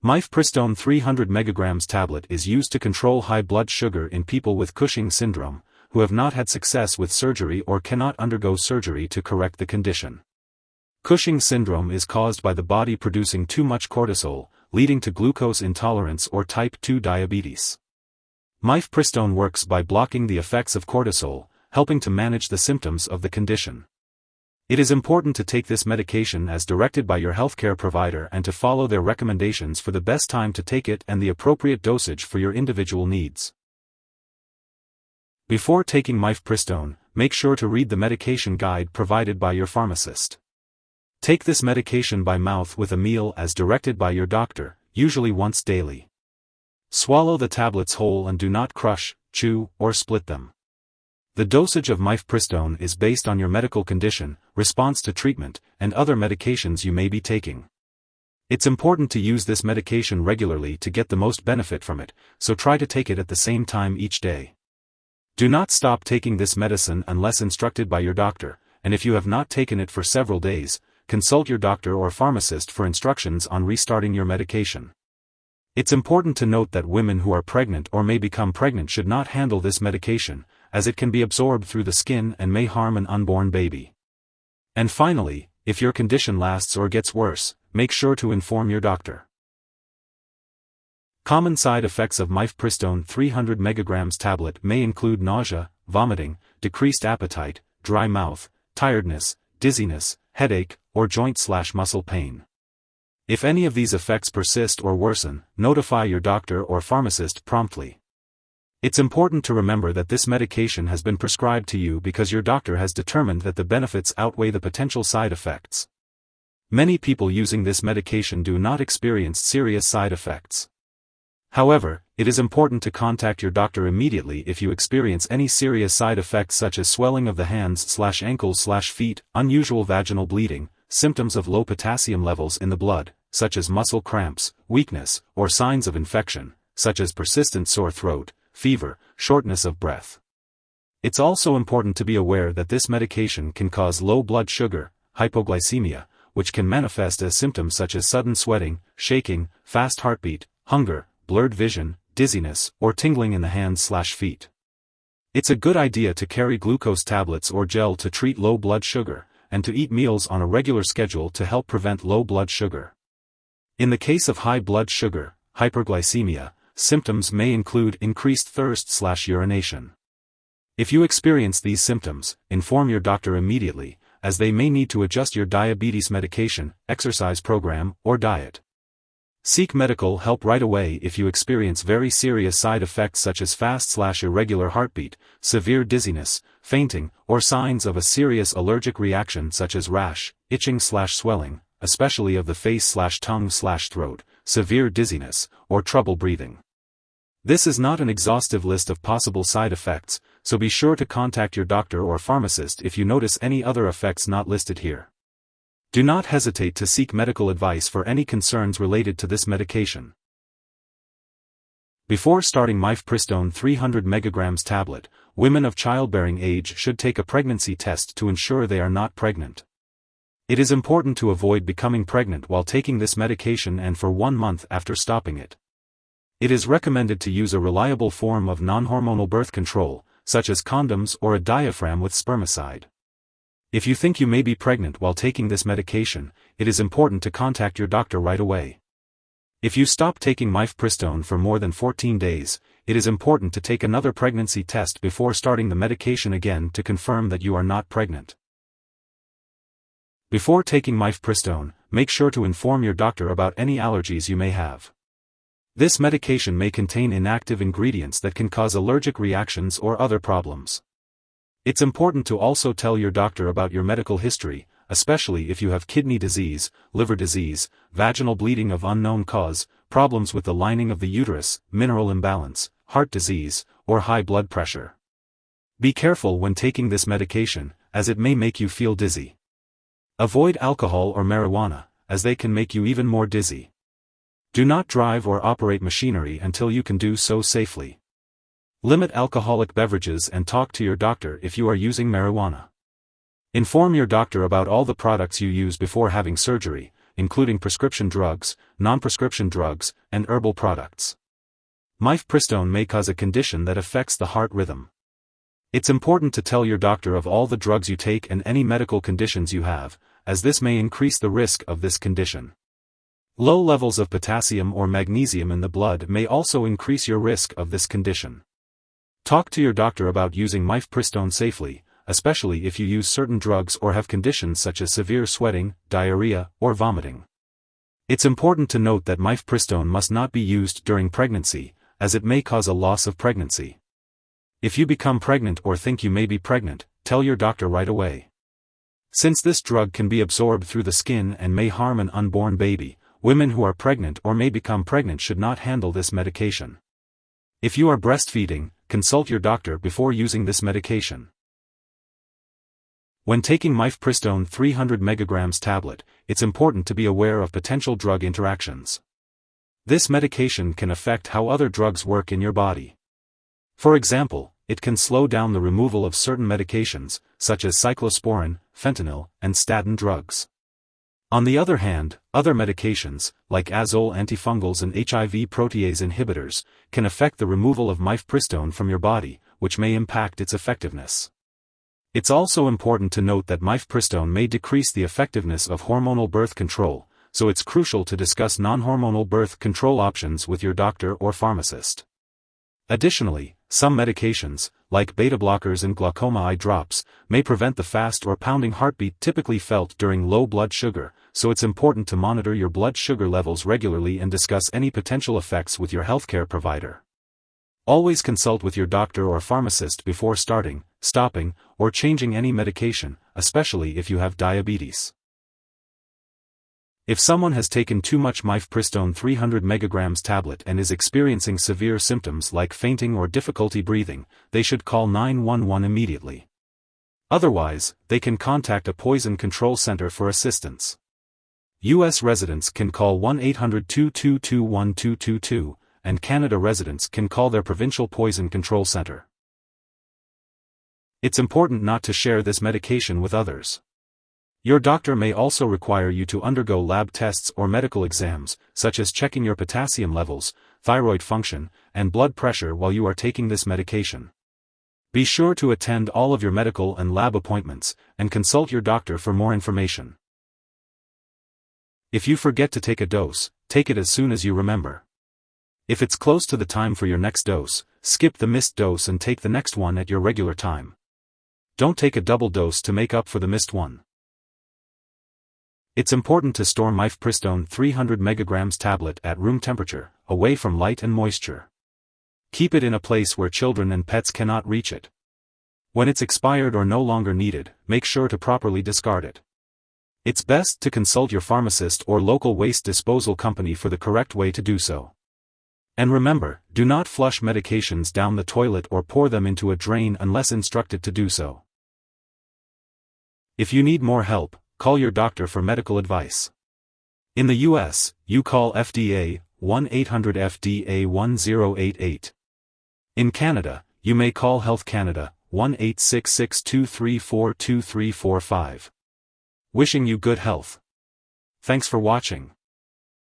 Mifepristone 300 mg tablet is used to control high blood sugar in people with Cushing syndrome, who have not had success with surgery or cannot undergo surgery to correct the condition. Cushing syndrome is caused by the body producing too much cortisol, leading to glucose intolerance or type 2 diabetes. Mifepristone works by blocking the effects of cortisol, helping to manage the symptoms of the condition. It is important to take this medication as directed by your healthcare provider and to follow their recommendations for the best time to take it and the appropriate dosage for your individual needs. Before taking Mifepristone, make sure to read the medication guide provided by your pharmacist. Take this medication by mouth with a meal as directed by your doctor, usually once daily. Swallow the tablets whole and do not crush, chew, or split them. The dosage of Mifepristone is based on your medical condition, response to treatment, and other medications you may be taking. It's important to use this medication regularly to get the most benefit from it, so try to take it at the same time each day. Do not stop taking this medicine unless instructed by your doctor, and if you have not taken it for several days, consult your doctor or pharmacist for instructions on restarting your medication. It's important to note that women who are pregnant or may become pregnant should not handle this medication, as it can be absorbed through the skin and may harm an unborn baby. And finally, if your condition lasts or gets worse, make sure to inform your doctor. Common side effects of Mifepristone 300 mg tablet may include nausea, vomiting, decreased appetite, dry mouth, tiredness, dizziness, headache, or joint/muscle pain. If any of these effects persist or worsen, notify your doctor or pharmacist promptly. It's important to remember that this medication has been prescribed to you because your doctor has determined that the benefits outweigh the potential side effects. Many people using this medication do not experience serious side effects. However, it is important to contact your doctor immediately if you experience any serious side effects such as swelling of the hands/ankles/feet, unusual vaginal bleeding, symptoms of low potassium levels in the blood, such as muscle cramps, weakness, or signs of infection, such as persistent sore throat, fever, shortness of breath. It's also important to be aware that this medication can cause low blood sugar, hypoglycemia, which can manifest as symptoms such as sudden sweating, shaking, fast heartbeat, hunger, blurred vision, dizziness, or tingling in the hands/feet. It's a good idea to carry glucose tablets or gel to treat low blood sugar, and to eat meals on a regular schedule to help prevent low blood sugar. In the case of high blood sugar, hyperglycemia, symptoms may include increased thirst/urination. If you experience these symptoms, inform your doctor immediately, as they may need to adjust your diabetes medication, exercise program, or diet. Seek medical help right away if you experience very serious side effects such as fast/irregular heartbeat, severe dizziness, fainting, or signs of a serious allergic reaction such as rash, itching/swelling, especially of the face/tongue/throat, severe dizziness, or trouble breathing. This is not an exhaustive list of possible side effects, so be sure to contact your doctor or pharmacist if you notice any other effects not listed here. Do not hesitate to seek medical advice for any concerns related to this medication. Before starting Mifepristone 300 mg tablet, women of childbearing age should take a pregnancy test to ensure they are not pregnant. It is important to avoid becoming pregnant while taking this medication and for 1 month after stopping it. It is recommended to use a reliable form of non-hormonal birth control, such as condoms or a diaphragm with spermicide. If you think you may be pregnant while taking this medication, it is important to contact your doctor right away. If you stop taking Mifepristone for more than 14 days, it is important to take another pregnancy test before starting the medication again to confirm that you are not pregnant. Before taking Mifepristone, make sure to inform your doctor about any allergies you may have. This medication may contain inactive ingredients that can cause allergic reactions or other problems. It's important to also tell your doctor about your medical history, especially if you have kidney disease, liver disease, vaginal bleeding of unknown cause, problems with the lining of the uterus, mineral imbalance, heart disease, or high blood pressure. Be careful when taking this medication, as it may make you feel dizzy. Avoid alcohol or marijuana, as they can make you even more dizzy. Do not drive or operate machinery until you can do so safely. Limit alcoholic beverages and talk to your doctor if you are using marijuana. Inform your doctor about all the products you use before having surgery, including prescription drugs, non-prescription drugs, and herbal products. Mifepristone may cause a condition that affects the heart rhythm. It's important to tell your doctor of all the drugs you take and any medical conditions you have, as this may increase the risk of this condition. Low levels of potassium or magnesium in the blood may also increase your risk of this condition. Talk to your doctor about using Mifepristone safely, especially if you use certain drugs or have conditions such as severe sweating, diarrhea, or vomiting. It's important to note that Mifepristone must not be used during pregnancy, as it may cause a loss of pregnancy. If you become pregnant or think you may be pregnant, tell your doctor right away. Since this drug can be absorbed through the skin and may harm an unborn baby, women who are pregnant or may become pregnant should not handle this medication. If you are breastfeeding, consult your doctor before using this medication. When taking Mifepristone 300 mg tablet, it's important to be aware of potential drug interactions. This medication can affect how other drugs work in your body. For example, it can slow down the removal of certain medications, such as cyclosporin, fentanyl, and statin drugs. On the other hand, other medications, like azole antifungals and HIV protease inhibitors, can affect the removal of Mifepristone from your body, which may impact its effectiveness. It's also important to note that Mifepristone may decrease the effectiveness of hormonal birth control, so it's crucial to discuss non-hormonal birth control options with your doctor or pharmacist. Additionally, some medications, like beta blockers and glaucoma eye drops, may prevent the fast or pounding heartbeat typically felt during low blood sugar, so it's important to monitor your blood sugar levels regularly and discuss any potential effects with your healthcare provider. Always consult with your doctor or pharmacist before starting, stopping, or changing any medication, especially if you have diabetes. If someone has taken too much Mifepristone 300 mg tablet and is experiencing severe symptoms like fainting or difficulty breathing, they should call 911 immediately. Otherwise, they can contact a poison control center for assistance. U.S. residents can call 1-800-222-1222, and Canada residents can call their provincial poison control center. It's important not to share this medication with others. Your doctor may also require you to undergo lab tests or medical exams, such as checking your potassium levels, thyroid function, and blood pressure while you are taking this medication. Be sure to attend all of your medical and lab appointments, and consult your doctor for more information. If you forget to take a dose, take it as soon as you remember. If it's close to the time for your next dose, skip the missed dose and take the next one at your regular time. Don't take a double dose to make up for the missed one. It's important to store Mifepristone 300 mg tablet at room temperature, away from light and moisture. Keep it in a place where children and pets cannot reach it. When it's expired or no longer needed, make sure to properly discard it. It's best to consult your pharmacist or local waste disposal company for the correct way to do so. And remember, do not flush medications down the toilet or pour them into a drain unless instructed to do so. If you need more help, call your doctor for medical advice. In the U.S., you call FDA, 1-800-FDA-1088. In Canada, you may call Health Canada, 1-866-234-2345. Wishing you good health. Thanks for watching.